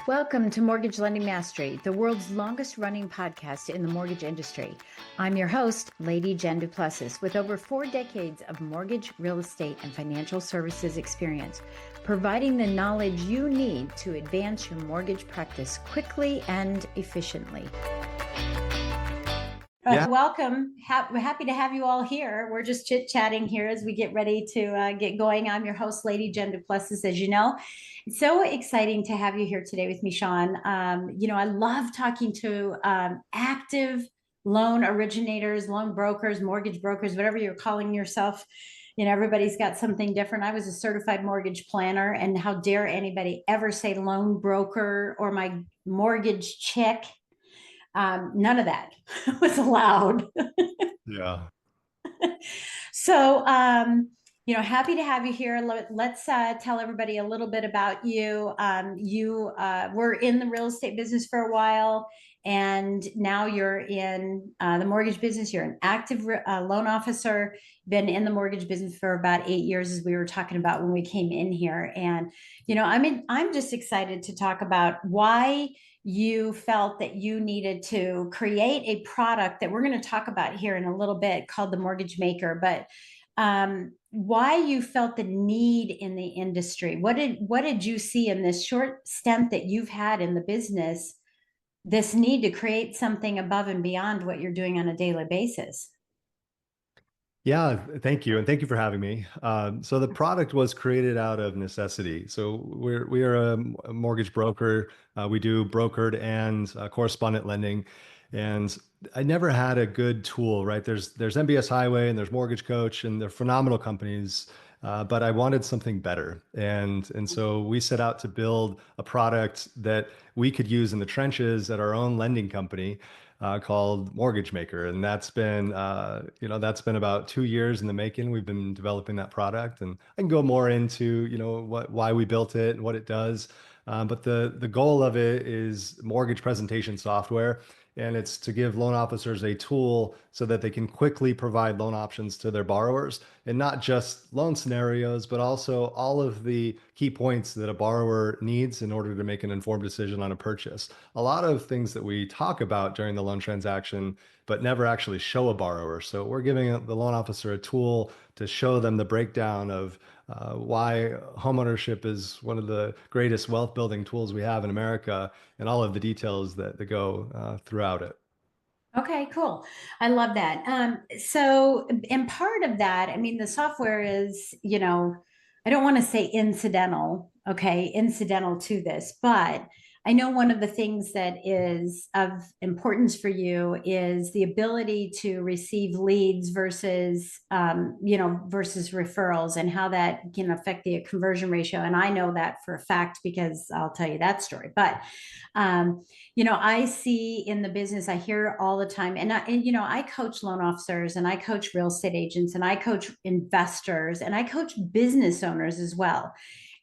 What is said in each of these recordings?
Welcome to Mortgage Lending Mastery, the world's longest running podcast in the mortgage industry. I'm your host, Lady Jen Du Plessis, with over 4 decades of mortgage, real estate, and financial services experience, providing the knowledge you need to advance your mortgage practice quickly and efficiently. Welcome. We're happy to have you all here. We're just chit-chatting here as we get ready to get going. I'm your host, Lady Jen Du Plessis, as you know. It's so exciting to have you here today with me, Shawn. I love talking to active loan originators, loan brokers, mortgage brokers, whatever you're calling yourself. Everybody's got something different. I was a certified mortgage planner, and how dare anybody ever say loan broker or my mortgage chick. None of that was allowed. Yeah. So, happy to have you here. Let's tell everybody a little bit about you. You were in the real estate business for a while, and now you're in the mortgage business. You're an active loan officer, been in the mortgage business for about 8 years, as we were talking about when we came in here. And, I'm just excited to talk about why you felt that you needed to create a product that we're going to talk about here in a little bit called the Mortgage Maker, but why you felt the need in the industry. What did you see in this short stint that you've had in the business, this need to create something above and beyond what you're doing on a daily basis? Yeah, thank you. And thank you for having me. So the product was created out of necessity. So we are a mortgage broker. We do brokered and correspondent lending. And I never had a good tool, right? There's MBS Highway and there's Mortgage Coach, and they're phenomenal companies. But I wanted something better. And so we set out to build a product that we could use in the trenches at our own lending company, called Mortgage Maker. And that's been about 2 years in the making. We've been developing that product, and I can go more into, why we built it and what it does. But the goal of it is mortgage presentation software. And it's to give loan officers a tool so that they can quickly provide loan options to their borrowers, and not just loan scenarios, but also all of the key points that a borrower needs in order to make an informed decision on a purchase. A lot of things that we talk about during the loan transaction, but never actually show a borrower. So we're giving the loan officer a tool to show them the breakdown of why homeownership is one of the greatest wealth building tools we have in America, and all of the details that go throughout it. Okay, cool. I love that. So, and part of that, I mean, the software is, I don't want to say incidental, okay, incidental to this, but I know one of the things that is of importance for you is the ability to receive leads versus referrals, and how that can affect the conversion ratio. And I know that for a fact because I'll tell you that story. But I see in the business, I hear all the time, and I coach loan officers, and I coach real estate agents, and I coach investors, and I coach business owners as well.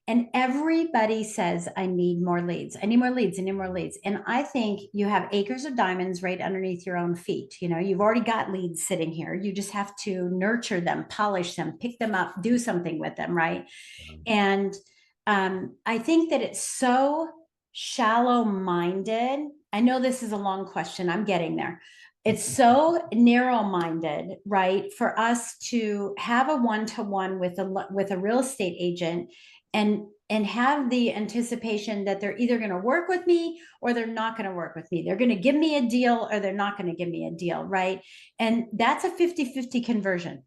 And everybody says, I need more leads. I need more leads. I need more leads. And I think you have acres of diamonds right underneath your own feet. You've already got leads sitting here. You just have to nurture them, polish them, pick them up, do something with them, right? And I think that it's so shallow minded. I know this is a long question. I'm getting there. It's so narrow minded, right? For us to have a one-to-one with a real estate agent and have the anticipation that they're either going to work with me or they're not going to work with me. They're going to give me a deal or they're not going to give me a deal, right? And that's a 50-50 conversion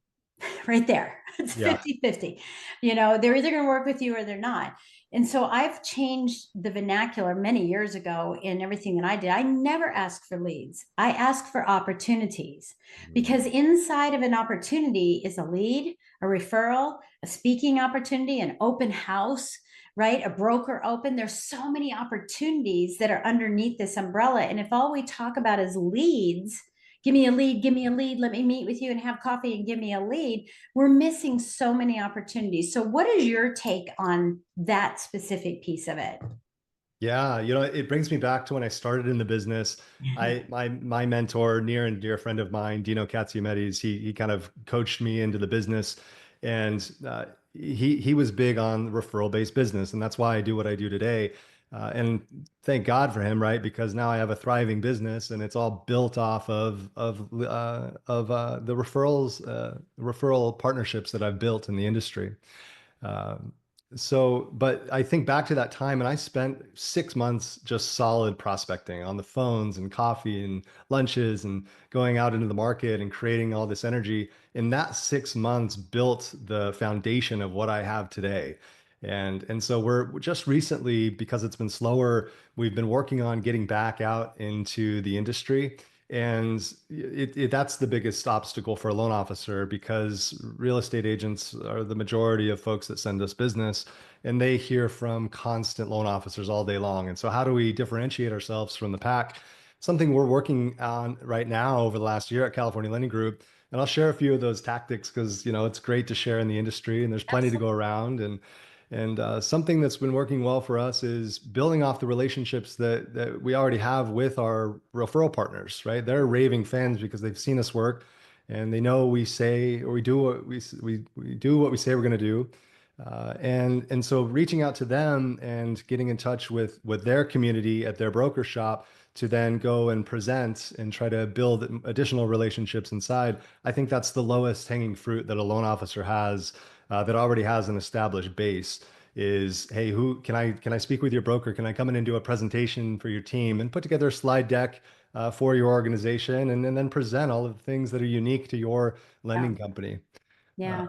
right there. It's 50-50. They're either going to work with you or they're not. And so I've changed the vernacular many years ago in everything that I did. I never asked for leads. I asked for opportunities, because inside of an opportunity is a lead, a referral, a speaking opportunity, an open house, right? A broker open. There's so many opportunities that are underneath this umbrella. And if all we talk about is leads, give me a lead, let me meet with you and have coffee and give me a lead, we're missing so many opportunities. So what is your take on that specific piece of it? Yeah, it brings me back to when I started in the business. My mentor, near and dear friend of mine, Dino Katsiamedes, he kind of coached me into the business, and he was big on referral-based business, and that's why I do what I do today. And thank God for him, right? Because now I have a thriving business, and it's all built off of the referral partnerships that I've built in the industry. Um, but I think back to that time, and I spent 6 months just solid prospecting on the phones and coffee and lunches and going out into the market and creating all this energy. And that 6 months built the foundation of what I have today. And so we're just recently, because it's been slower, we've been working on getting back out into the industry. And that's the biggest obstacle for a loan officer, because real estate agents are the majority of folks that send us business, and they hear from constant loan officers all day long. And so, how do we differentiate ourselves from the pack? Something we're working on right now over the last year at California Lending Group. And I'll share a few of those tactics because, it's great to share in the industry, and there's plenty to go Absolutely. around. And something that's been working well for us is building off the relationships that we already have with our referral partners, right? They're raving fans because they've seen us work, and they know we say, or we do what we do what we say we're going to do. And so reaching out to them and getting in touch with their community at their broker shop to then go and present and try to build additional relationships inside. I think that's the lowest hanging fruit that a loan officer has, that already has an established base, is, hey, who can I speak with your broker? Can I come in and do a presentation for your team and put together a slide deck for your organization, and then present all of the things that are unique to your Yeah. lending company. Uh, Yeah.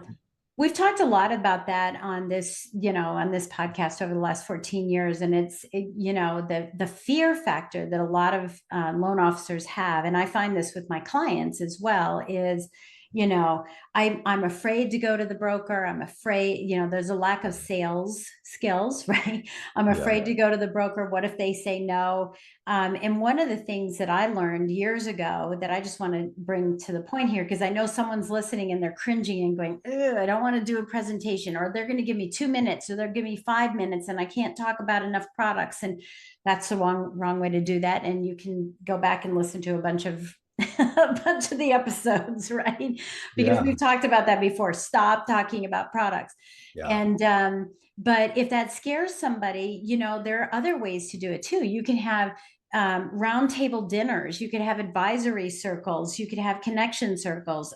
We've talked a lot about that on this, on this podcast over the last 14 years. And the fear factor that a lot of loan officers have, and I find this with my clients as well, is, I'm afraid to go to the broker. I'm afraid, there's a lack of sales skills, right? I'm yeah. afraid to go to the broker. What if they say no? And one of the things that I learned years ago that I just want to bring to the point here, because I know someone's listening and they're cringing and going, I don't want to do a presentation, or they're going to give me 2 minutes, or they're giving me 5 minutes, and I can't talk about enough products. And that's the wrong way to do that. And you can go back and listen to a bunch of the episodes, right? Because Yeah. we've talked about that before. Stop talking about products. Yeah. And but if that scares somebody, there are other ways to do it too. You can have roundtable dinners. You could have advisory circles. You could have connection circles.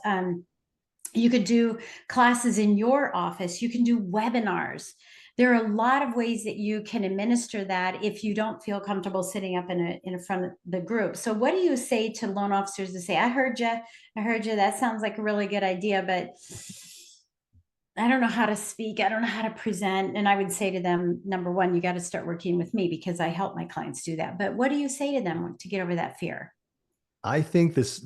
You could do classes in your office. You can do webinars. There are a lot of ways that you can administer that if you don't feel comfortable sitting up in front of the group. So what do you say to loan officers to say, I heard you, that sounds like a really good idea, but I don't know how to speak. I don't know how to present. And I would say to them, number one, you got to start working with me because I help my clients do that. But what do you say to them to get over that fear? I think this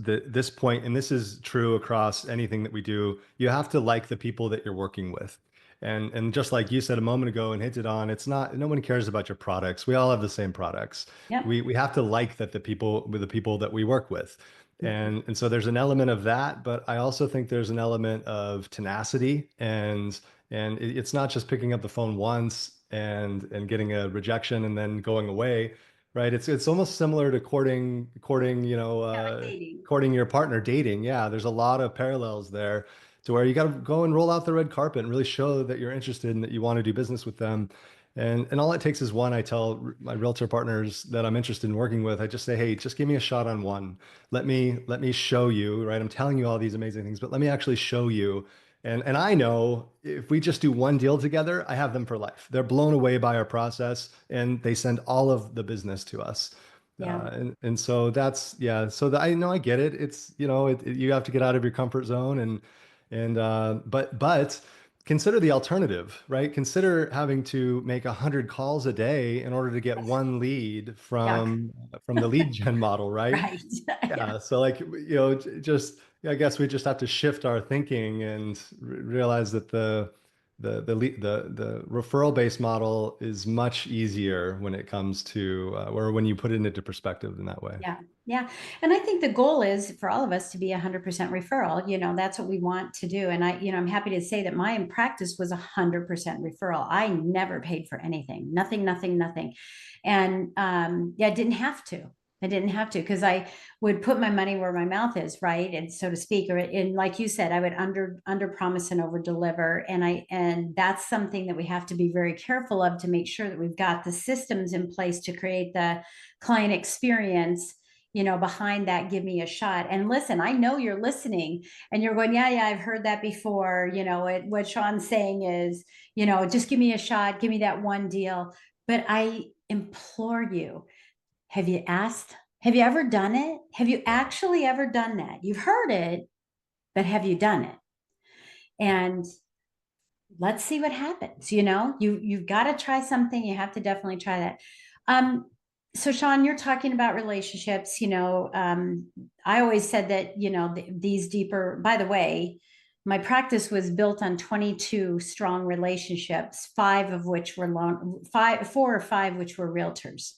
point, and this is true across anything that we do, you have to like the people that you're working with. And just like you said a moment ago and hinted on, it's not, no one cares about your products. We all have the same products. Yep. We have to like that the people that we work with. And so there's an element of that, but I also think there's an element of tenacity, and it's not just picking up the phone once and getting a rejection and then going away. Right. It's almost similar to courting, Yeah, like dating. courting your partner, dating. Yeah, there's a lot of parallels there, to where you got to go and roll out the red carpet and really show that you're interested and that you want to do business with them. And all it takes is one. I tell my realtor partners that I'm interested in working with, I just say, hey, just give me a shot on one. Let me show you, right? I'm telling you all these amazing things, but let me actually show you. And I know if we just do one deal together, I have them for life. They're blown away by our process, and they send all of the business to us. Yeah. And so that's, yeah. So I know, I get it. It's, you have to get out of your comfort zone, but consider the alternative, right? Consider having to make 100 calls a day in order to get one lead Yuck. from the lead gen model, right? Right. Yeah. Yeah, so like, just, I guess we just have to shift our thinking and realize that the referral based model is much easier when it comes to, or when you put it into perspective in that way. Yeah. Yeah. And I think the goal is for all of us to be 100% referral. That's what we want to do. And I'm happy to say that my practice was 100% referral. I never paid for anything, nothing, nothing, nothing. And yeah, I didn't have to. I didn't have to, because I would put my money where my mouth is, right? And so to speak, or and like you said, I would under promise and over deliver. And that's something that we have to be very careful of, to make sure that we've got the systems in place to create the client experience, behind that. Give me a shot. And listen, I know you're listening and you're going, yeah, I've heard that before. What Shawn's saying is, just give me a shot, give me that one deal. But I implore you, have you asked? Have you ever done it? Have you actually ever done that? You've heard it, but have you done it? And let's see what happens. You've got to try something. You have to definitely try that. So Shawn, you're talking about relationships. I always said that, these deeper, by the way, my practice was built on 22 strong relationships, 4 or 5 which were realtors.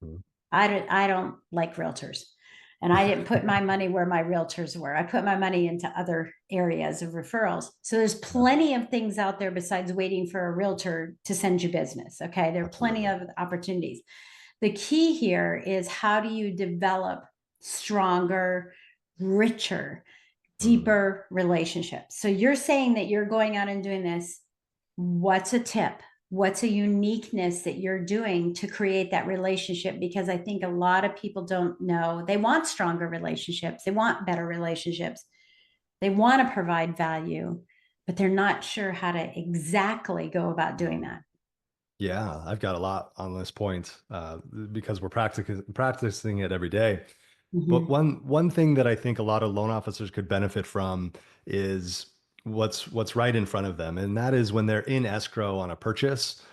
Mhm. I don't like realtors. And I didn't put my money where my realtors were. I put my money into other areas of referrals. So there's plenty of things out there besides waiting for a realtor to send you business. Okay. There are plenty of opportunities. The key here is, how do you develop stronger, richer, deeper relationships? So you're saying that you're going out and doing this. What's a tip? What's a uniqueness that you're doing to create that relationship? Because I think a lot of people don't know. They want stronger relationships, they want better relationships, they want to provide value, but they're not sure how to exactly go about doing that. Yeah, I've got a lot on this point because we're practicing it every day. But Mm-hmm. one thing that I think a lot of loan officers could benefit from is what's right in front of them, and that is when they're in escrow on a purchase.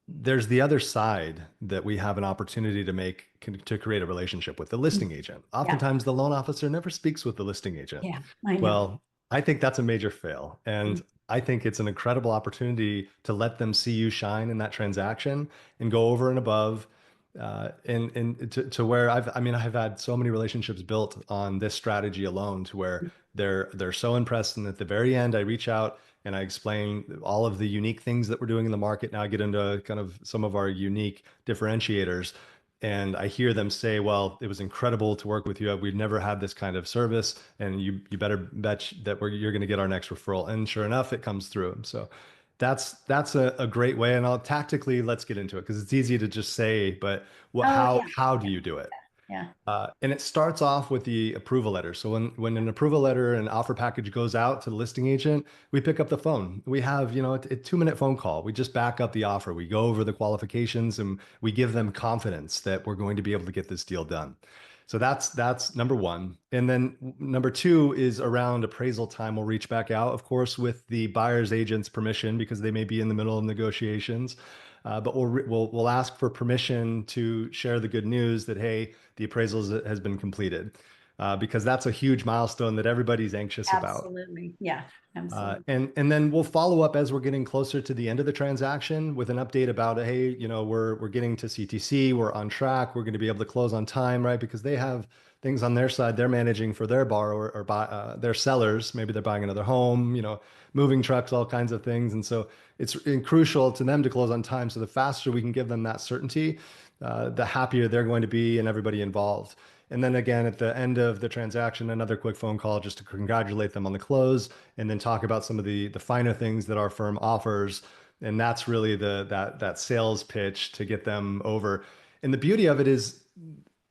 There's the other side that we have an opportunity to create a relationship with the listing agent. Yeah. Oftentimes, the loan officer never speaks with the listing agent. Yeah. I know. Well, I think that's a major fail, and I think it's an incredible opportunity to let them see you shine in that transaction and go over and above. And to where I've had so many relationships built on this strategy alone, to where they're so impressed, and at the very end, I reach out and I explain all of the unique things that we're doing in the market. Now I get into kind of some of our unique differentiators, and I hear them say, "Well, it was incredible to work with you. We've never had this kind of service, and you better bet that you're going to get our next referral." And sure enough, it comes through. So that's a great way. And I'll tactically, let's get into it, because it's easy to just say, but Oh, yeah. how do you do it? Yeah. And it starts off with the approval letter. So when an approval letter and offer package goes out to the listing agent, we pick up the phone. We have, a 2-minute phone call. We just back up the offer. We go over the qualifications and we give them confidence that we're going to be able to get this deal done. So that's number one. And then number two is around appraisal time. We'll reach back out, of course, with the buyer's agent's permission, because they may be in the middle of negotiations. But we'll ask for permission to share the good news that, hey, the appraisal has been completed, because that's a huge milestone that everybody's anxious about. Absolutely. Yeah. Absolutely. And then we'll follow up as we're getting closer to the end of the transaction with an update about, hey, we're getting to CTC, we're on track, we're going to be able to close on time, right? Because they have things on their side they're managing for their borrower, or their sellers. Maybe they're buying another home, moving trucks, all kinds of things. And so it's crucial to them to close on time. So the faster we can give them that certainty, the happier they're going to be, and everybody involved. And then again, at the end of the transaction, another quick phone call just to congratulate them on the close, and then talk about some of the finer things that our firm offers. And that's really that sales pitch to get them over. And the beauty of it is,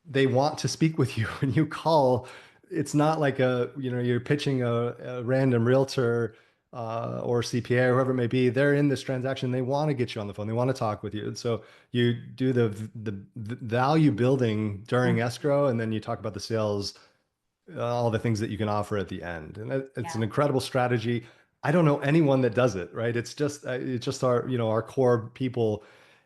they want to speak with you when you call. It's not like you're pitching a random realtor or CPA or whoever it may be. They're in this transaction. They want to get you on the phone. They want to talk with you. And so you do the value building during escrow, and then you talk about the sales, all the things that you can offer at the end. And it's Yeah. an incredible strategy. I don't know anyone that does it, right? It's just our, our core people.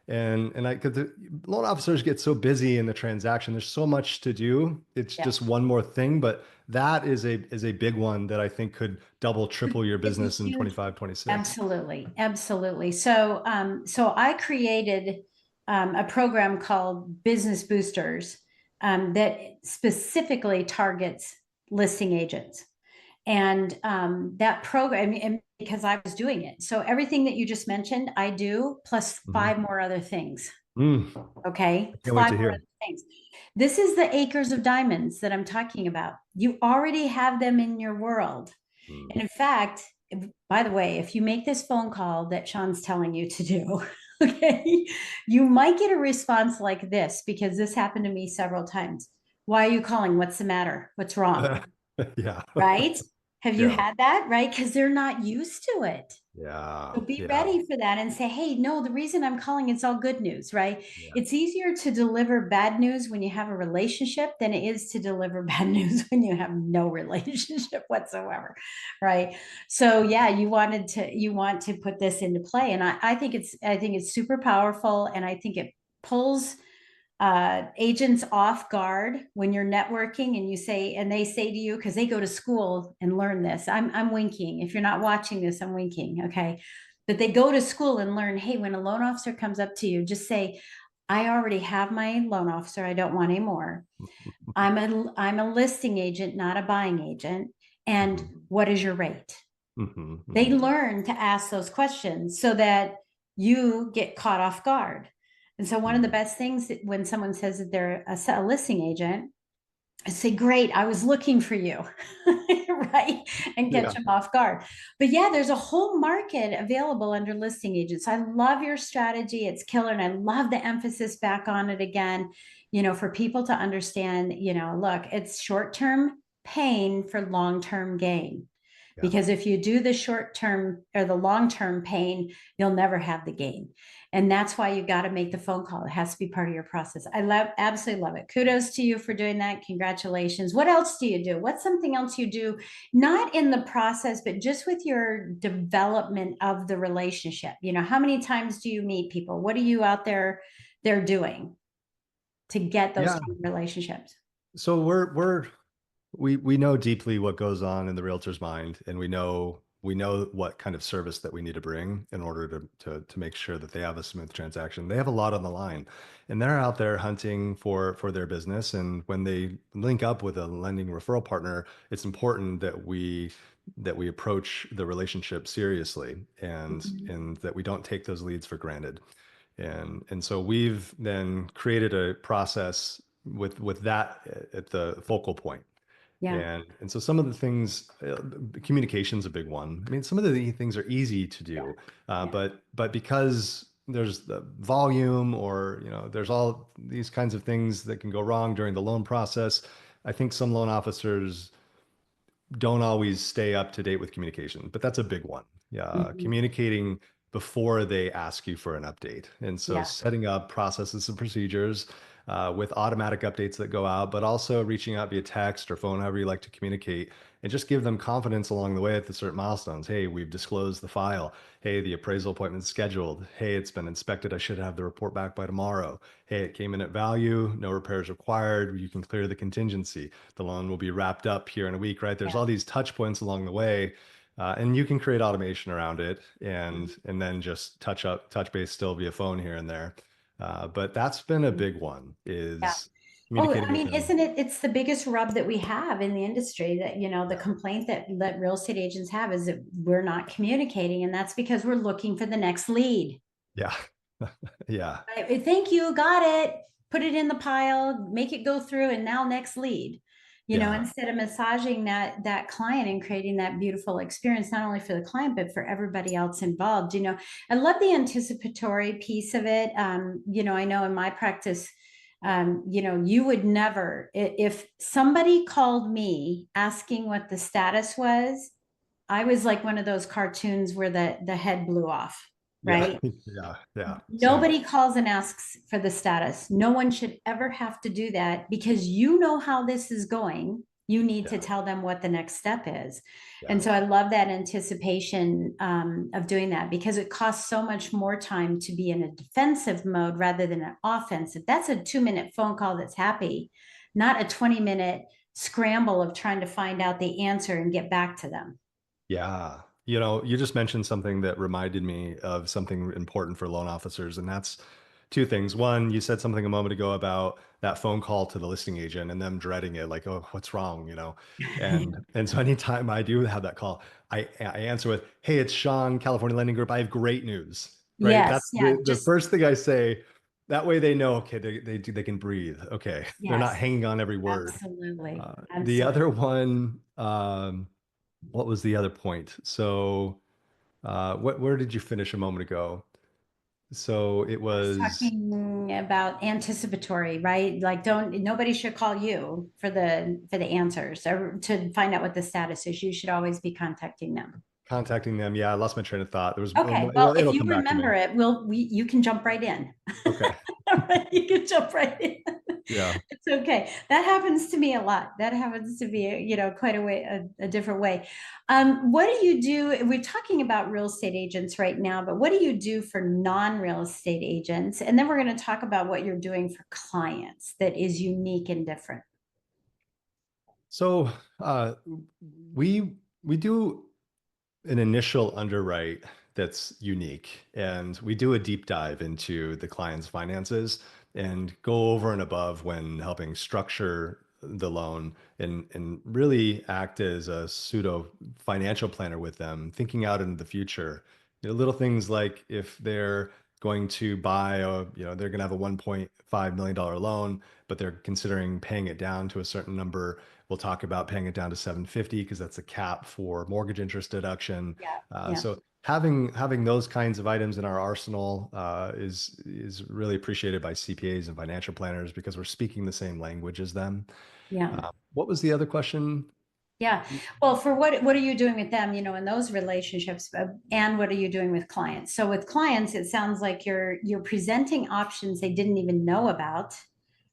And cause the loan officers get so busy in the transaction. There's so much to do. It's Yeah. just one more thing, but that is a big one that I think could double, triple your It's a business in huge, 25, 26. absolutely, absolutely. So I created a program called Business Boosters, that specifically targets listing agents. And that program, and because I was doing it. So everything that you just mentioned, I do, plus Mhm. 5 more other things. Mm, Okay. I can't wait 5 to more hear. other things. This is the acres of diamonds that I'm talking about. You already have them in your world. Mm. And in fact, by the way, if you make this phone call that Shawn's telling you to do, okay, you might get a response like this, because this happened to me several times. Why are you calling? What's the matter? What's wrong? Yeah. Right? Have you Yeah. had that? Right? Because they're not used to it. Yeah. So be Yeah. ready for that and say, hey, no, the reason I'm calling, it's all good news, right? Yeah. It's easier to deliver bad news when you have a relationship than it is to deliver bad news when you have no relationship whatsoever, right? So yeah, you want to put this into play. And I think it's super powerful, and I think it pulls agents off guard when you're networking and you say, and they say to you, because they go to school and learn this. I'm winking. If you're not watching this, I'm winking. Okay. But they go to school and learn, hey, when a loan officer comes up to you, just say, I already have my loan officer. I don't want any more. I'm a listing agent, not a buying agent. And Mhm. what is your rate? Mhm. They Mhm. learn to ask those questions so that you get caught off guard. And so, one of the Mhm. best things when someone says that they're a listing agent, I say, great, I was looking for you, right? And catch Yeah. them off guard. But yeah, there's a whole market available under listing agents. I love your strategy. It's killer. And I love the emphasis back on it again, for people to understand, look, it's short term pain for long term gain. Yeah. Because if you do the short term or the long term pain, you'll never have the gain. And that's why you got to make the phone call. It has to be part of your process. Absolutely love it. Kudos to you for doing that. Congratulations. What else do you do? What's something else you do, not in the process, but just with your development of the relationship? How many times do you meet people? What are you out there they're doing to get those Yeah. kind of relationships? So we know deeply what goes on in the realtor's mind, and we know what kind of service that we need to bring in order to make sure that they have a smooth transaction. They have a lot on the line, and they're out there hunting for their business. And when they link up with a lending referral partner, it's important that we approach the relationship seriously, and that we don't take those leads for granted. And so we've then created a process with that at the focal point. Yeah. And so some of the things, communication's a big one. I mean, some of the things are easy to do, Yeah. but because there's the volume, or there's all these kinds of things that can go wrong during the loan process. I think some loan officers don't always stay up to date with communication, but that's a big one. Yeah, Mhm. communicating before they ask you for an update. And so Yeah. setting up processes and procedures with automatic updates that go out, but also reaching out via text or phone, however you like to communicate, and just give them confidence along the way at the certain milestones. Hey, we've disclosed the file. Hey, the appraisal appointment's scheduled. Hey, it's been inspected. I should have the report back by tomorrow. Hey, it came in at value. No repairs required. You can clear the contingency. The loan will be wrapped up here in a week, right? There's Yeah. all these touch points along the way, and you can create automation around it, and Mhm. and then just touch base still via phone here and there. But that's been a big one, Yeah. is Oh, communicating I with mean, them. isn't it? It's the biggest rub that we have in the industry, that, the complaint that real estate agents have is that we're not communicating. And that's because we're looking for the next lead. Yeah. Yeah. Right? Thank you, got it. Put it in the pile, make it go through, and now next lead. Yeah. Instead of massaging that client and creating that beautiful experience, not only for the client but for everybody else involved. I love the anticipatory piece of it. I know in my practice, you would never, if somebody called me asking what the status was, I was like one of those cartoons where the head blew off, Yeah. right? Yeah. Yeah. Same. Nobody calls and asks for the status. No one should ever have to do that, because you know how this is going. You need to Yeah. tell them what the next step is. Yeah. And so I love that anticipation of doing that, because it costs so much more time to be in a defensive mode rather than an offensive. That's a 2-minute phone call that's happy, not a 20-minute scramble of trying to find out the answer and get back to them. Yeah. You just mentioned something that reminded me of something important for loan officers, and two things. One, you said something a moment ago about that phone call to the listing agent and them dreading it, like, oh, what's wrong, you know? And so anytime I do have that call, I answer with, hey, it's Shawn, California Lending Group. I have great news, right? Yes, That's yeah, the just first thing I say. That way they know, okay, they can breathe. Okay, they're not yes, hanging on every word. absolutely, The absolutely. other one, what was the other point? So, where did you finish a moment ago? So it I was was talking about anticipatory, right? Like, don't nobody should call you for the answers or to find out what the status is. You should always be contacting them. contacting them. Yeah, I lost my train of thought. There was, Okay, well, if it'll you come back to me. remember it, you can jump right in. Okay. You can jump right in. Yeah. It's okay. That happens to me a lot. That happens to me, quite a way, a different way. What do you do? We're talking about real estate agents right now, but what do you do for non-real estate agents? And then we're going to talk about what you're doing for clients that is unique and different. So uh, we do an initial underwrite that's unique, and we do a deep dive into the client's finances and go over and above when helping structure the loan and really act as a pseudo financial planner with them, thinking out into the future. Little things like if they're going to buy they're going to have a $1.5 million loan, but they're considering paying it down to a certain number. We'll talk about paying it down to 750 because that's a cap for mortgage interest deduction. Yeah, yeah, So having those kinds of items in our arsenal is really appreciated by CPAs and financial planners because we're speaking the same language as them. yeah. What was the other question? Yeah. Well, for what are you doing with them, in those relationships, and what are you doing with clients? So with clients, it sounds like you're presenting options they didn't even know about,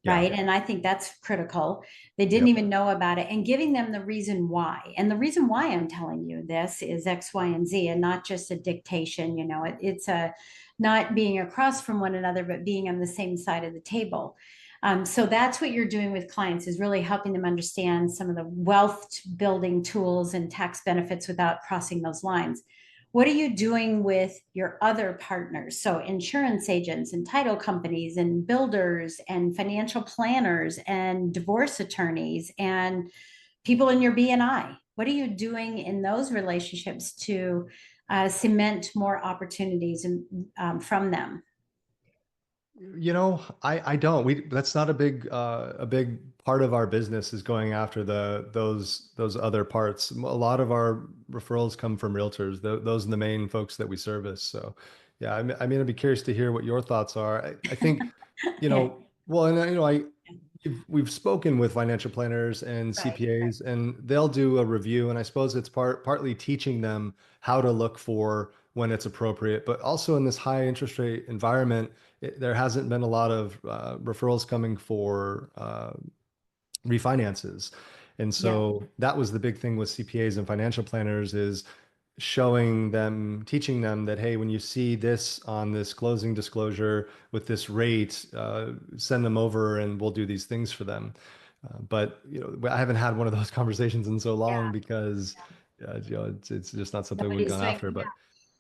Yeah. right? And I think that's critical. They didn't Yep. even know about it and giving them the reason why. And the reason why I'm telling you this is X, Y, and Z, and not just a dictation, it's a not being across from one another, but being on the same side of the table. So that's what you're doing with clients is really helping them understand some of the wealth building tools and tax benefits without crossing those lines. What are you doing with your other partners? So insurance agents and title companies and builders and financial planners and divorce attorneys and people in your BNI. What are you doing in those relationships to cement more opportunities from them? I don't. That's not a big part of our business is going after those other parts. A lot of our referrals come from realtors. Those are the main folks that we service. So, yeah, I mean, I'd be curious to hear what your thoughts are. I think, Yeah, well, and we've spoken with financial planners and right, right. CPAs, and they'll do a review. And I suppose it's partly teaching them how to look for when it's appropriate, but also in this high interest rate environment, there hasn't been a lot of referrals coming for refinances. And Yeah, so that was the big thing with CPAs and financial planners is showing them, teaching them that, hey, when you see this on this closing disclosure with this rate, send them over and we'll do these things for them. But I haven't had one of those conversations in so long yeah, because yeah. it's just not something we've Nobody's gone doing, after. yeah, But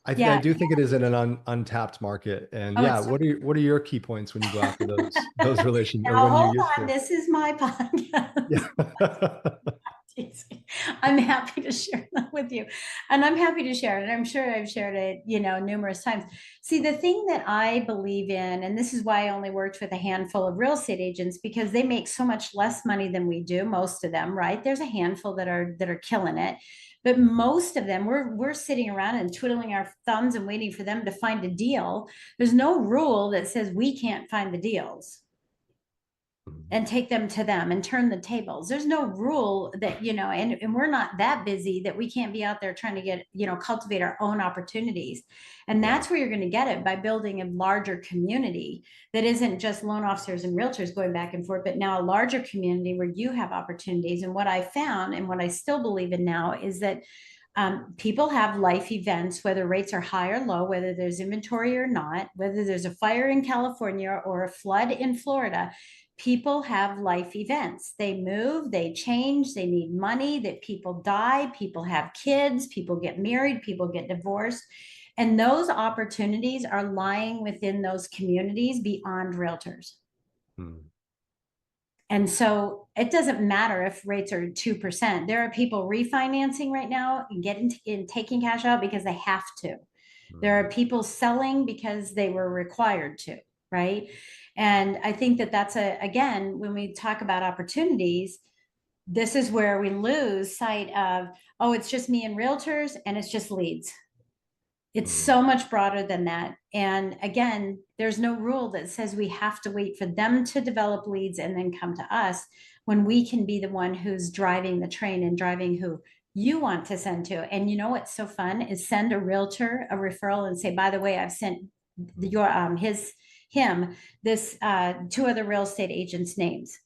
I yeah. do think it is in an untapped market. And Oh, yeah, it's so what are your key points when you go after those relations or now when you hold used on. to? This is my podcast. Yeah. I'm happy to share that with you. And I'm happy to share it. I'm sure I've shared it, numerous times. See, the thing that I believe in, and this is why I only worked with a handful of real estate agents because they make so much less money than we do, most of them, right? There's a handful that are killing it. But most of them, we're sitting around and twiddling our thumbs and waiting for them to find a deal. There's no rule that says we can't find the deals and take them to them and turn the tables. There's no rule that, and we're not that busy that we can't be out there trying to get, cultivate our own opportunities. And Yeah. that's where you're going to get it by building a larger community that isn't just loan officers and realtors going back and forth, but now a larger community where you have opportunities. And what I found and what I still believe in now is that people have life events, whether rates are high or low, whether there's inventory or not, whether there's a fire in California or a flood in Florida. People have life events. They move, they change, they need money, that people die, people have kids, people get married, people get divorced. And those opportunities are lying within those communities beyond realtors. Mm. And so it doesn't matter if rates are 2%. There are people refinancing right now and getting and taking cash out because they have to. There Mm. are people selling because they were required to, right? And I think that that's again, when we talk about opportunities, this is where we lose sight of, oh, it's just me and realtors and it's just leads. It's Mm. so much broader than that. And again, there's no rule that says we have to wait for them to develop leads and then come to us when we can be the one who's driving the train and driving who you want to send to. And you know what's so fun is send a realtor a referral and say, by the way, I've sent your him this two other real estate agents' names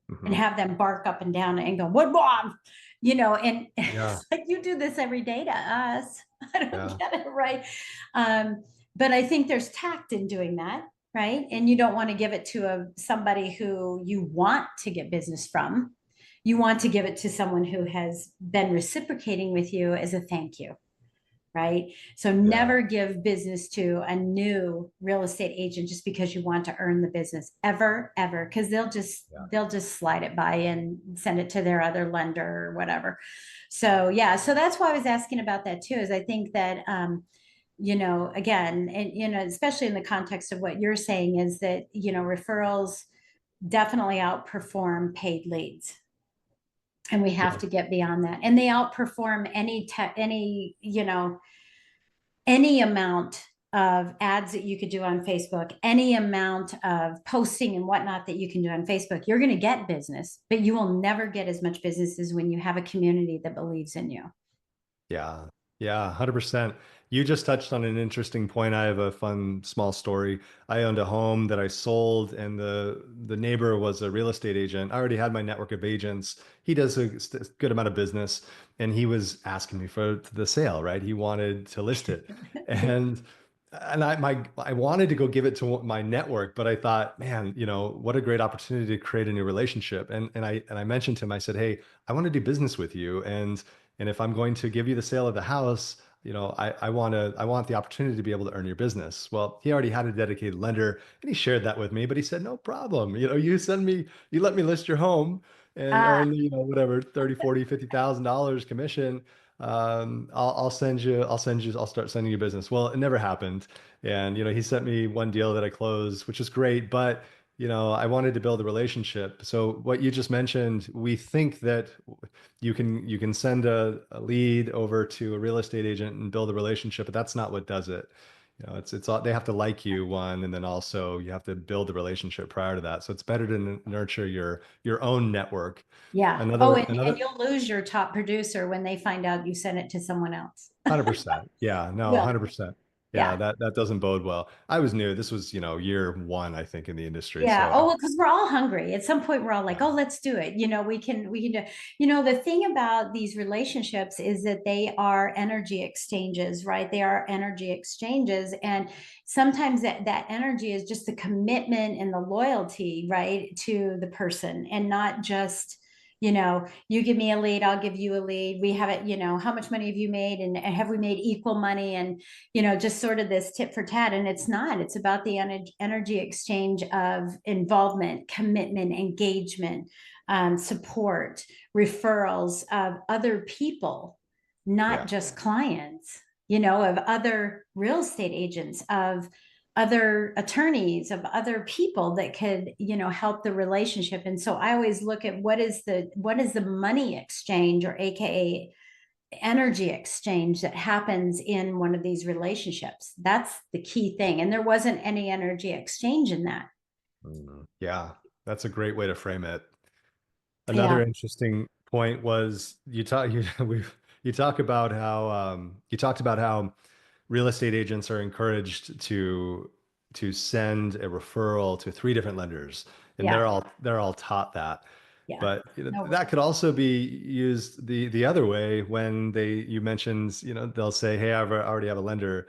and Mhm. have them bark up and down and go, what mom? You know, and Yeah, it's like you do this every day to us. I don't yeah, get it right. Um, but I think there's tact in doing that, right? And you don't want to give it to somebody who you want to get business from. You want to give it to someone who has been reciprocating with you as a thank you, right? So yeah, never give business to a new real estate agent just because you want to earn the business, ever, ever, because yeah, they'll just slide it by and send it to their other lender or whatever. So yeah, so that's why I was asking about that too, is I think that you know, again, and you know, especially in the context of what you're saying, is that, you know, referrals definitely outperform paid leads. And we have yeah, to get beyond that. And they outperform any, you know, any amount of ads that you could do on Facebook, any amount of posting and whatnot that you can do on Facebook, you're going to get business, but you will never get as much business as when you have a community that believes in you. yeah, yeah, 100%. You just touched on an interesting point. I have a fun small story. I owned a home that I sold, and the neighbor was a real estate agent. I already had my network of agents. He does a good amount of business, and he was asking me for the sale, right? He wanted to list it, and I wanted to go give it to my network, but I thought, man, what a great opportunity to create a new relationship. And I mentioned to him, I said, hey, I want to do business with you, and if I'm going to give you the sale of the house, I want the opportunity to be able to earn your business. Well, he already had a dedicated lender and he shared that with me, but he said, no problem. You let me list your home and Ah, earn, whatever, 30, 40, $50,000 commission. I'll start sending you business. Well, it never happened. And, he sent me one deal that I closed, which is great, but I wanted to build a relationship. So what you just mentioned, we think that you can send a lead over to a real estate agent and build a relationship, but that's not what does it. It's all, they have to like you, one, and then also you have to build the relationship prior to that. So it's better to nurture your own network. yeah. Oh, and Another you'll lose your top producer when they find out you sent it to someone else. 100%. Yeah, no, Well, 100%. Yeah, yeah. that doesn't bode well. I was new. This was, year one, I think, in the industry. Yeah. So Oh, well, because we're all hungry. At some point, we're all like, yeah, oh, let's do it. You know, we can do, you know, the thing about these relationships is that they are energy exchanges, right? They are energy exchanges. And sometimes that energy is just the commitment and the loyalty, right, to the person and not just, you know, you give me a lead, I'll give you a lead. We have it, you know, how much money have you made and have we made equal money? And you know, just sort of this tit for tat. And it's not, it's about the energy exchange of involvement, commitment, engagement, support, referrals of other people, not yeah. just clients, you know, of other real estate agents, of other attorneys, of other people that could, you know, help the relationship. And so I always look at what is the money exchange, or aka energy exchange, that happens in one of these relationships. That's the key thing. And there wasn't any energy exchange in that. Yeah, that's a great way to frame it. Yeah. Another interesting point was you talk about how you talked about how real estate agents are encouraged to send a referral to three different lenders, and Yeah. they're all taught that. Yeah. But No that way. could also be used the other way when you mentioned, they'll say, hey, already have a lender.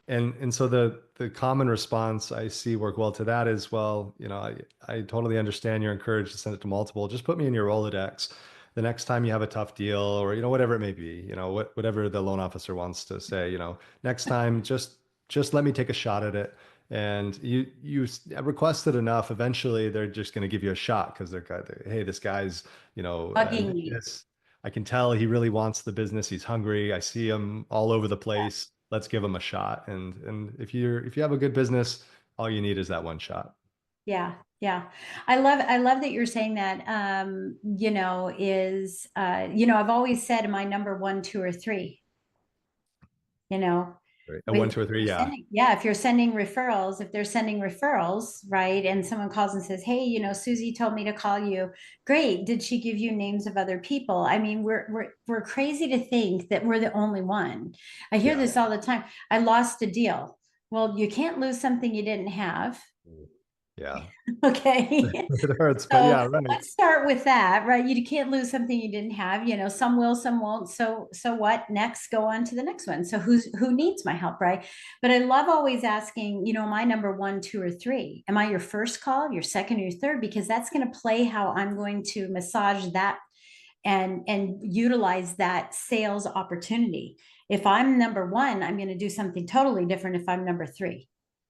And so the common response I see work well to that is, well, I totally understand you're encouraged to send it to multiple. Just put me in your Rolodex. the next time you have a tough deal or, whatever it may be, whatever the loan officer wants to say, next time, just let me take a shot at it. And you request it enough, eventually they're just going to give you a shot because hey, this guy's, Bugging me. this, I can tell he really wants the business. He's hungry. I see him all over the place. Let's give him a shot. And if you have a good business, all you need is that one shot. Yeah, yeah. I love that you're saying that. I've always said my number one, two, or three, you know, Right. A with one, if two, or three. you're Yeah. sending, yeah, if you're sending referrals, if they're sending referrals, right? And someone calls and says, "Hey, Susie told me to call you." Great. Did she give you names of other people? I mean, we're crazy to think that we're the only one. I hear Yeah. this all the time. I lost a deal. Well, you can't lose something you didn't have. Yeah. Okay. It hurts, but So yeah, right. let's start with that, right? You can't lose something you didn't have. Some will, some won't. So what? Next, go on to the next one. So who needs my help, right? But I love always asking, my number one, two, or three. Am I your first call, your second, or your third? Because that's going to play how I'm going to massage that and utilize that sales opportunity. If I'm number one, I'm going to do something totally different if I'm number three.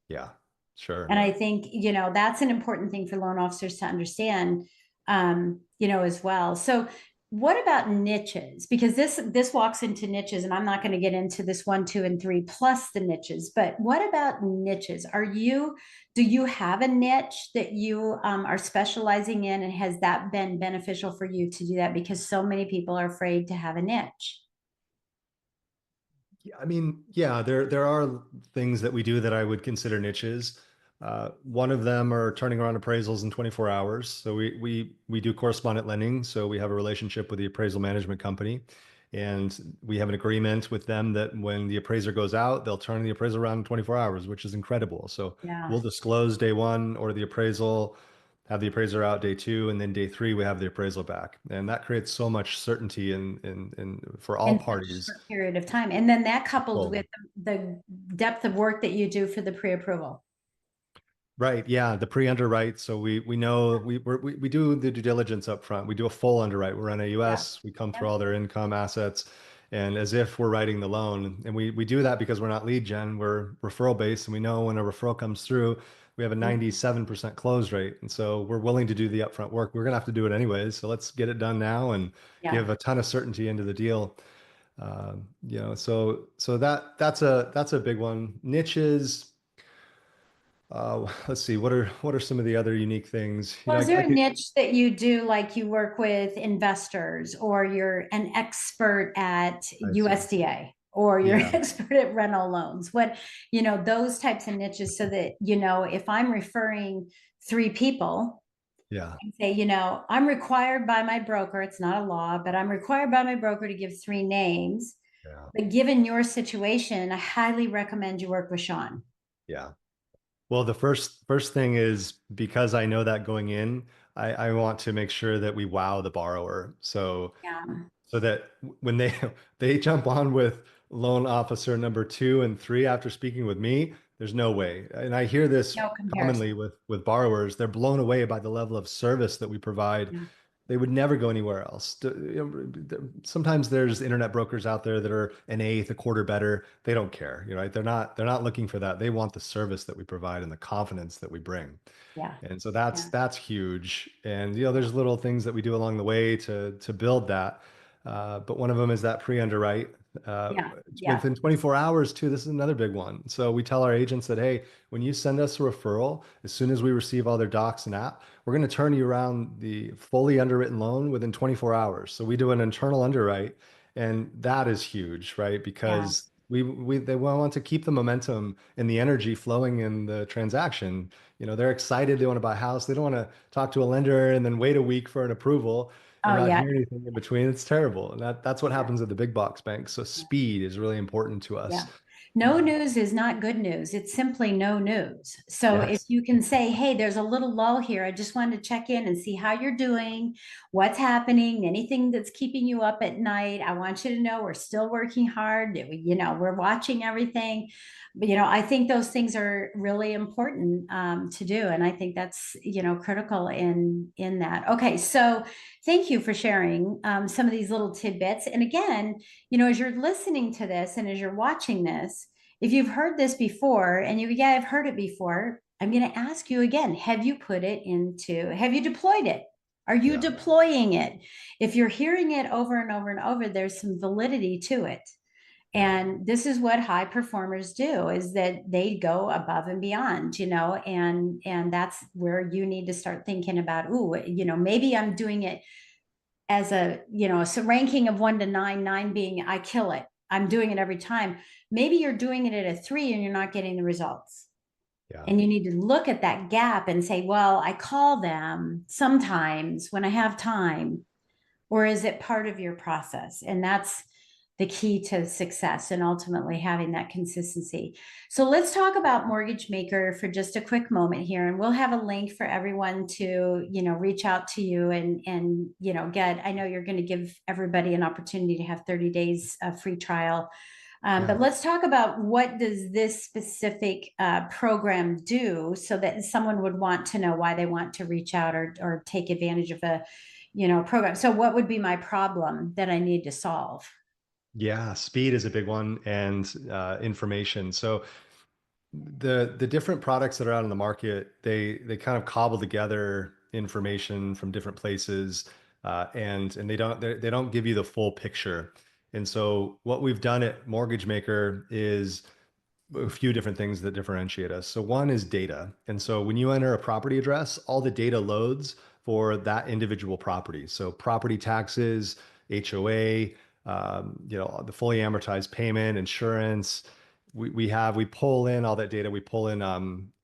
Yeah, sure. And I think, that's an important thing for loan officers to understand, as well. So what about niches? Because this walks into niches, and I'm not going to get into this one, two, and three plus the niches, but what about niches? Do you have a niche that you are specializing in, and has that been beneficial for you to do that? Because so many people are afraid to have a niche. Yeah, I mean, yeah, there are things that we do that I would consider niches. One of them are turning around appraisals in 24 hours. So we do correspondent lending. So we have a relationship with the appraisal management company, and we have an agreement with them that when the appraiser goes out, they'll turn the appraisal around in 24 hours, which is incredible. So Yeah. we'll disclose day one or the appraisal, have the appraiser out day two, and then day three we have the appraisal back, and that creates so much certainty in for all In such a parties. short period of time. And then that coupled Well, with the depth of work that you do for the pre-approval. right. Yeah. The pre-underwrite. So we know we do the due diligence up front. We do a full underwrite. We're Yeah. NAUS. We come through Yep. all their income assets and as if we're writing the loan. And we do that because we're not lead gen. We're referral based. And we know when a referral comes through, we have a 97% close rate. And so we're willing to do the upfront work. We're going to have to do it anyways. So let's get it done now and Yeah. give a ton of certainty into the deal. So that's a big one. Niches. Let's see. What are some of the other unique things? Well, is there I a could. niche that you do, like you work with investors, or you're an expert at I see. USDA, or you're an Yeah, expert at rental loans? Those types of niches, so that, if I'm referring three people, yeah, and say, I'm required by my broker, it's not a law, but I'm required by my broker to give three names. yeah, But given your situation, I highly recommend you work with Shawn. yeah. Well, the first thing is because I know that going in, I want to make sure that we wow the borrower. Yeah. So that when they they jump on with loan officer number two and three after speaking with me, there's no way. And I hear this No comparison. commonly with borrowers. They're blown away by the level of service that we provide. Yeah. They would never go anywhere else. Sometimes there's internet brokers out there that are an eighth, a quarter better. They don't care, right? They're not looking for that. They want the service that we provide and the confidence that we bring. Yeah. And so that's Yeah. that's huge. And there's little things that we do along the way to build that. But one of them is that pre-underwrite. Uh, Yeah. Yeah. Within 24 hours too, this is another big one. So we tell our agents that, hey, when you send us a referral, as soon as we receive all their docs and app, we're going to turn you around the fully underwritten loan within 24 hours. So we do an internal underwrite, and that is huge, right? Yeah. Because they want to keep the momentum and the energy flowing in the transaction. They're excited. They want to buy a house. They don't want to talk to a lender and then wait a week for an approval and Oh, not yeah. hear anything in between. It's terrible. And that's what Yeah. happens at the big box banks. So Yeah. speed is really important to Yeah. us. No news is not good news. It's simply no news. So if Yes. you can say, hey, there's a little lull here. I just wanted to check in and see how you're doing, what's happening, anything that's keeping you up at night. I want you to know we're still working hard. We're watching everything. But, I think those things are really important to do. And I think that's, critical in that. Okay. So thank you for sharing some of these little tidbits. And again, as you're listening to this and as you're watching this, if you've heard this before and yeah, I've heard it before, I'm going to ask you again, have you deployed it? Are you Yeah. deploying it? If you're hearing it over and over and over, there's some validity to it. Yeah. And this is what high performers do, is that they go above and beyond, and that's where you need to start thinking about, maybe I'm doing it as a ranking of 1 to 9, 9 being I kill it. I'm doing it every time. Maybe you're doing it at a 3 and you're not getting the results. Yeah. And you need to look at that gap and say, well, I call them sometimes when I have time, or is it part of your process? And that's the key to success and ultimately having that consistency. So let's talk about Mortgage Maker for just a quick moment here, and we'll have a link for everyone to reach out to you and get. I know you're going to give everybody an opportunity to have 30 days of free trial. Yeah. But let's talk about what does this specific program do, so that someone would want to know why they want to reach out or take advantage of a program. So what would be my problem that I need to solve? Yeah. Speed is a big one, and information. So the different products that are out in the market, they kind of cobble together information from different places, and they don't give you the full picture. And so what we've done at Mortgage Maker is a few different things that differentiate us. So one is data. And so when you enter a property address, all the data loads for that individual property. So property taxes, HOA, the fully amortized payment, insurance. We pull in all that data. We pull in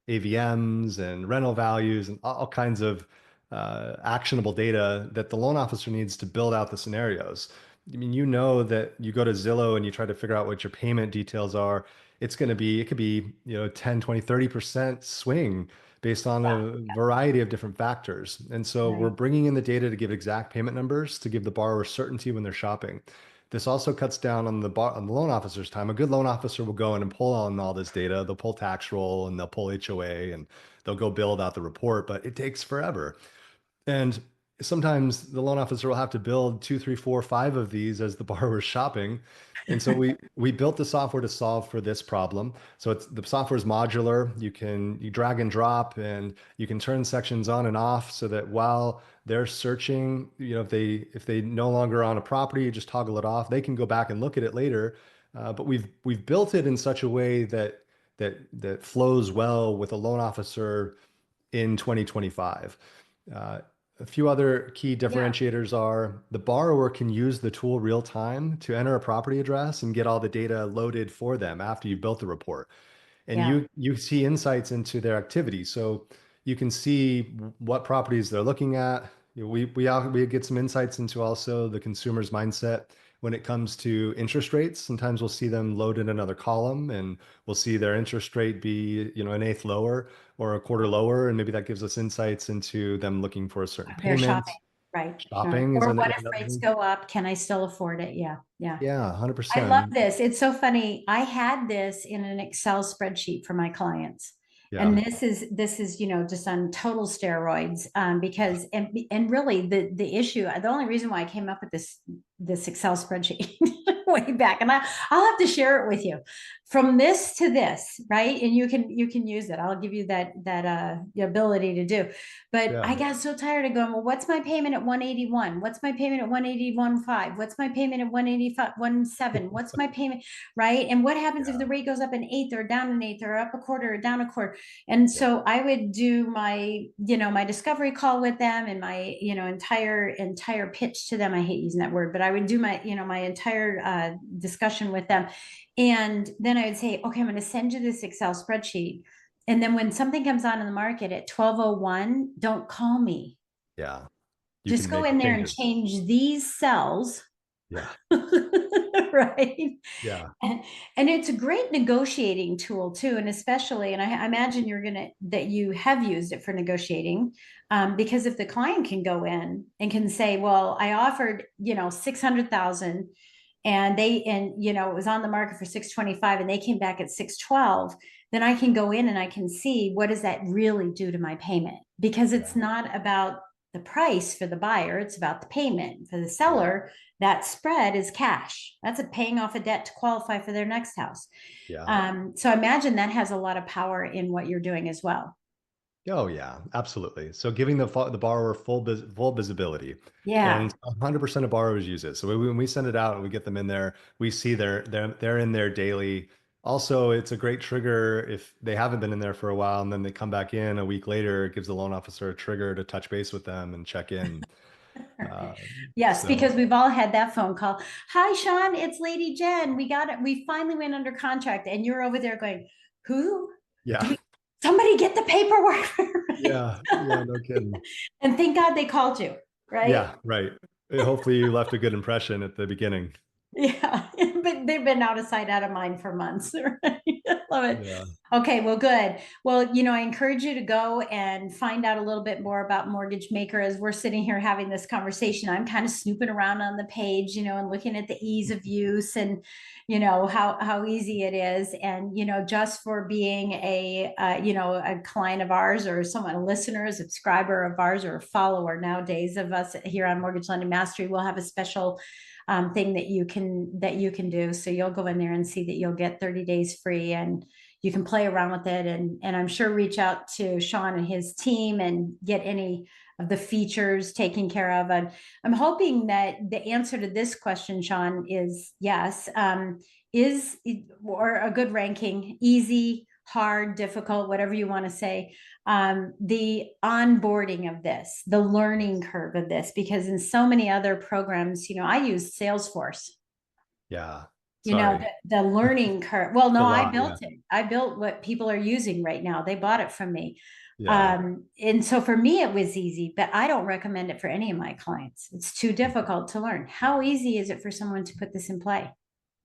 AVMs and rental values and all kinds of actionable data that the loan officer needs to build out the scenarios. I mean, that you go to Zillow and you try to figure out what your payment details are. It could be, 10, 20, 30% swing based on Yeah, a variety of different factors. And so we're right. bringing in the data to give exact payment numbers to give the borrower certainty when they're shopping. This also cuts down on on the loan officer's time. A good loan officer will go in and pull on all this data. They'll pull tax roll and they'll pull HOA and they'll go build out the report, but it takes forever. And sometimes the loan officer will have to build two, three, four, five of these as the borrower's shopping. And so we built the software to solve for this problem. So the software is modular. You drag and drop, and you can turn sections on and off so that while they're searching, if they no longer on a property, you just toggle it off. They can go back and look at it later. But we've built it in such a way that flows well with a loan officer in 2025. Uh, a few other key Yeah, differentiators are the borrower can use the tool real time to enter a property address and get all the data loaded for them after you've built the report. And yeah. you see insights into their activity. So you can see what properties they're looking at. We get some insights into also the consumer's mindset when it comes to interest rates. Sometimes we'll see them load in another column and we'll see their interest rate be, an eighth lower or a quarter lower. And maybe that gives us insights into them looking for a certain They're shopping, payment. right, right. Shopping is Or what if another rates thing. go up? Can I still afford it? Yeah, yeah. Yeah, I love 100%. this. It's so funny. I had this in an Excel spreadsheet for my clients. And Yeah. this is just on total steroids, because and really the issue, the only reason why I came up with this Excel spreadsheet way back, and I'll have to share it with you, from this to this, right? And you can use it. I'll give you that the ability to do. But Yeah. I got so tired of going, well, what's my payment at 181? What's my payment at 181.5? What's my payment at 185.17? What's my payment, right? And what happens if Yeah. the rate goes up an eighth or down an eighth or up a quarter or down a quarter? And Yeah. so I would do my discovery call with them, and my, entire pitch to them. I hate using that word, but I would do my entire discussion with them. And then I would say, okay, I'm going to send you this Excel spreadsheet. And then when something comes on in the market at 12:01, don't call me. Yeah. You Just can go make in there and changes. change these cells Yeah. right? Yeah. And, and it's a great negotiating tool too, and especially, and I imagine that you have used it for negotiating, because if the client can go in and can say, "Well, I offered 600,000, and it was on the market for 625, and they came back at 612," then I can go in and I can see what does that really do to my payment, because it's Yeah. not about the price for the buyer, it's about the payment for the Yeah. seller. That spread is cash. That's a paying off a debt to qualify for their next house. Yeah. So I imagine that has a lot of power in what you're doing as well. Oh yeah, absolutely. So giving the borrower full visibility, Yeah. and 100% of borrowers use it. So when we send it out and we get them in there, we see they're in there daily. Also, it's a great trigger if they haven't been in there for a while and then they come back in a week later. It gives the loan officer a trigger to touch base with them and check in. Uh, Yes, because so we've all had that phone call. Hi, Shawn, it's Lady Jen. We got it. We finally went under contract, and you're over there going, "Who? Do yeah, we? Somebody get the paperwork." Right? yeah, yeah, no kidding. And thank God they called you, right? Yeah, right. Hopefully you left a good impression at the beginning. Yeah, but they've been out of sight, out of mind for months. Right? Love it. Yeah. Okay, well, good. Well, I encourage you to go and find out a little bit more about Mortgage Maker as we're sitting here having this conversation. I'm kind of snooping around on the page, and looking at the ease of use and how easy it is, and just for being a client of ours, or someone, a listener, a subscriber of ours, or a follower nowadays of us here on Mortgage Lending Mastery, we'll have a special thing that you can do. So you'll go in there and see that you'll get 30 days free, and you can play around with it. And I'm sure reach out to Shawn and his team and get any of the features taken care of. And I'm hoping that the answer to this question, Shawn, is yes. Is or a good ranking, easy, hard, difficult, whatever you want to say, the onboarding of this, the learning curve of this, because in so many other programs, I use Salesforce. Yeah. You know, Sorry. the learning curve. Well, A no, I lot. built Yeah. it. I built what people are using right now. They bought it from me. Yeah. And so for me, it was easy, but I don't recommend it for any of my clients. It's too difficult to learn. How easy is it for someone to put this in play?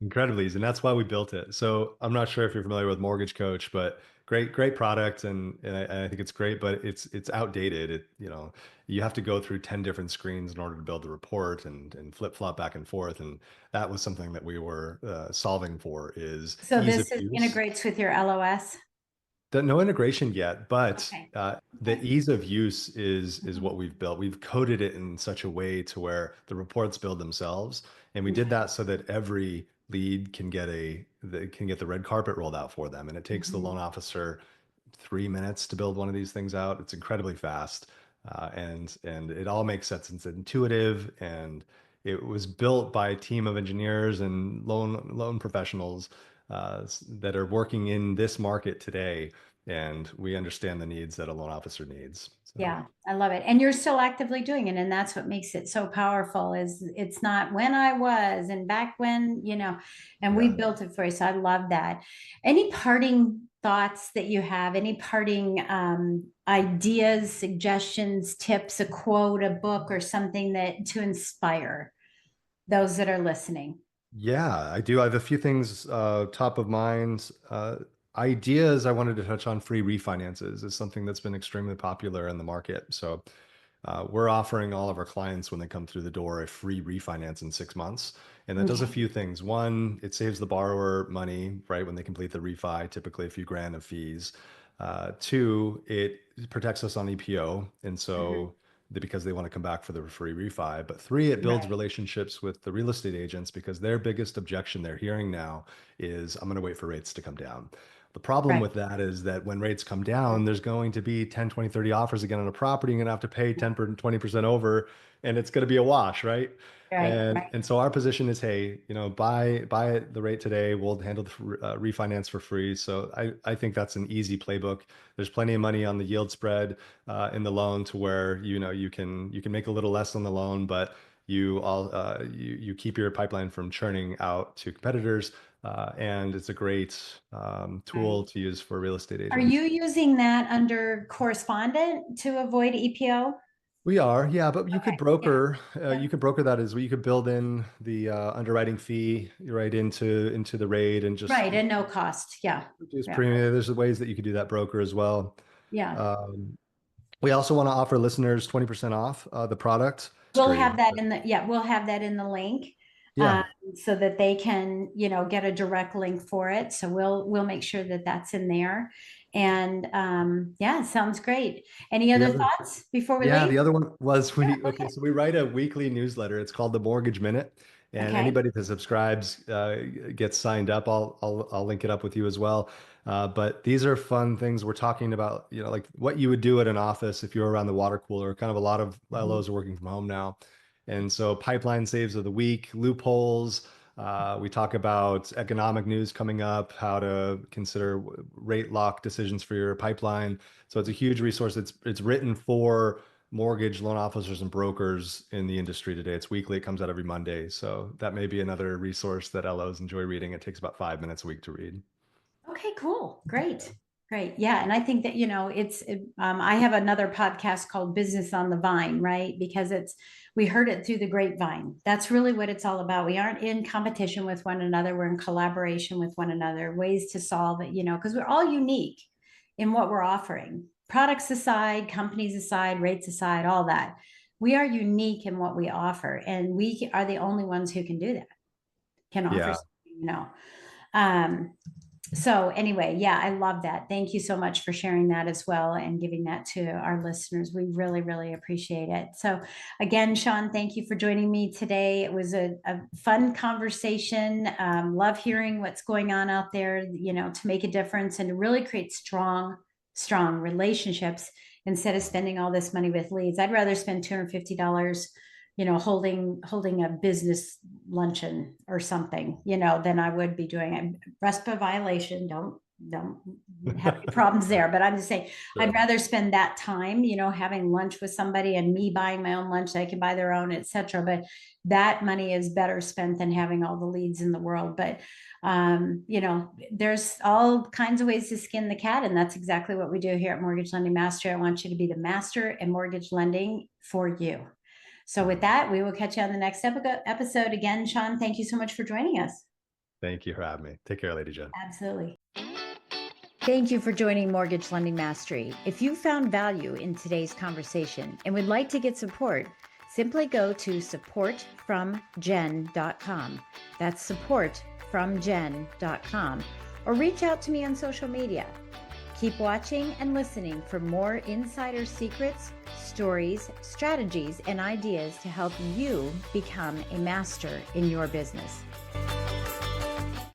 Incredibly easy. And that's why we built it. So I'm not sure if you're familiar with Mortgage Coach, but great product. And I think it's great, but it's outdated. You have to go through 10 different screens in order to build the report and flip flop back and forth. And that was something that we were solving for is So ease of this use. integrates with your LOS. No integration yet, but Okay. the Okay. ease of use is Mhm. what we've built. We've coded it in such a way to where the reports build themselves, and we did Okay. that so that every lead can get the red carpet rolled out for them, and it takes the Mhm. loan officer 3 minutes to build one of these things out. It's incredibly fast, and it all makes sense. It's intuitive, and it was built by a team of engineers and loan professionals that are working in this market today, and we understand the needs that a loan officer needs. So Yeah, I love it. And you're still actively doing it. And that's what makes it so powerful is it's not when I was and back when, and we yeah. built it for you. So I love that. Any parting thoughts that you have? Any parting ideas, suggestions, tips, a quote, a book, or something that to inspire those that are listening? Yeah, I do. I have a few things top of mind. Ideas I wanted to touch on. Free refinances is something that's been extremely popular in the market. So we're offering all of our clients when they come through the door a free refinance in 6 months. And that does a Okay. few things. One, it saves the borrower money, right, when they complete the refi, typically a few grand of fees. Two, it protects us on EPO. And Mhm. so because they want to come back for the free refi. But three, it builds Right. relationships with the real estate agents because their biggest objection they're hearing now is I'm going to wait for rates to come down. The problem Right. with that is that when rates come down, there's going to be 10, 20, 30 offers again on a property. You're going to have to pay 10, 20% over, and it's going to be a wash, right? Right. And Right. and so our position is, hey, buy at the rate today. We'll handle the refinance for free. So I think that's an easy playbook. There's plenty of money on the yield spread in the loan to where you can make a little less on the loan, but you keep your pipeline from churning out to competitors, and it's a great tool Right. to use for real estate Are you agents. using that under correspondent to avoid EPO? We are, yeah, but you Okay. could Yeah. broker, Yep. you could broker that as well. You could build in the underwriting fee right into the rate and just Right. And no cost. Yeah. reduce Yeah. premium. There's ways that you could do that broker as well. Yeah. Um, we also want to offer listeners 20% off the product. We'll Street. have that in the, yeah, we'll have that in the link. Yeah. So that they can, get a direct link for it. So we'll make sure that that's in there. And yeah, sounds great. Any The other other thoughts before we Yeah, leave? the other one was Yeah, okay, so we write a weekly newsletter. It's called the Mortgage Minute, and okay. anybody that subscribes gets signed up. I'll link it up with you as well. But these are fun things we're talking about, like what you would do at an office if you were around the water cooler. Kind of a lot of Mhm. LOs are working from home now. And so pipeline saves of the week, loopholes. We talk about economic news coming up, how to consider rate lock decisions for your pipeline. So it's a huge resource. It's written for mortgage loan officers and brokers in the industry today. It's weekly. It comes out every Monday. So that may be another resource that LOs enjoy reading. It takes about 5 minutes a week to read. Okay, cool. Great. Great. Yeah. And I think that, I have another podcast called Business on the Vine, right? Because we heard it through the grapevine. That's really what it's all about. We aren't in competition with one another. We're in collaboration with one another, ways to solve it, because we're all unique in what we're offering. Products aside, companies aside, rates aside, all that. We are unique in what we offer. And we are the only ones who can do that, can offer, Yeah. something, Um, so anyway, yeah, I love that. Thank you so much for sharing that as well and giving that to our listeners. We really, really appreciate it. So again, Shawn, thank you for joining me today. It was a fun conversation. Love hearing what's going on out there, to make a difference and to really create strong, strong relationships instead of spending all this money with leads. I'd rather spend $250 holding a business luncheon or something, than I would be doing it. RESPA violation, don't have any problems there. But I'm just saying, I'd Sure. rather spend that time, having lunch with somebody and me buying my own lunch. They can buy their own, etc. But that money is better spent than having all the leads in the world. But there's all kinds of ways to skin the cat, and that's exactly what we do here at Mortgage Lending Mastery. I want you to be the master in mortgage lending for you. So with that, we will catch you on the next episode. Again, Shawn, thank you so much for joining us. Thank you for having me. Take care, Lady Jen. Absolutely. Thank you for joining Mortgage Lending Mastery. If you found value in today's conversation and would like to get support, simply go to supportfromjen.com. That's supportfromjen.com, or reach out to me on social media. Keep watching and listening for more insider secrets, stories, strategies, and ideas to help you become a master in your business.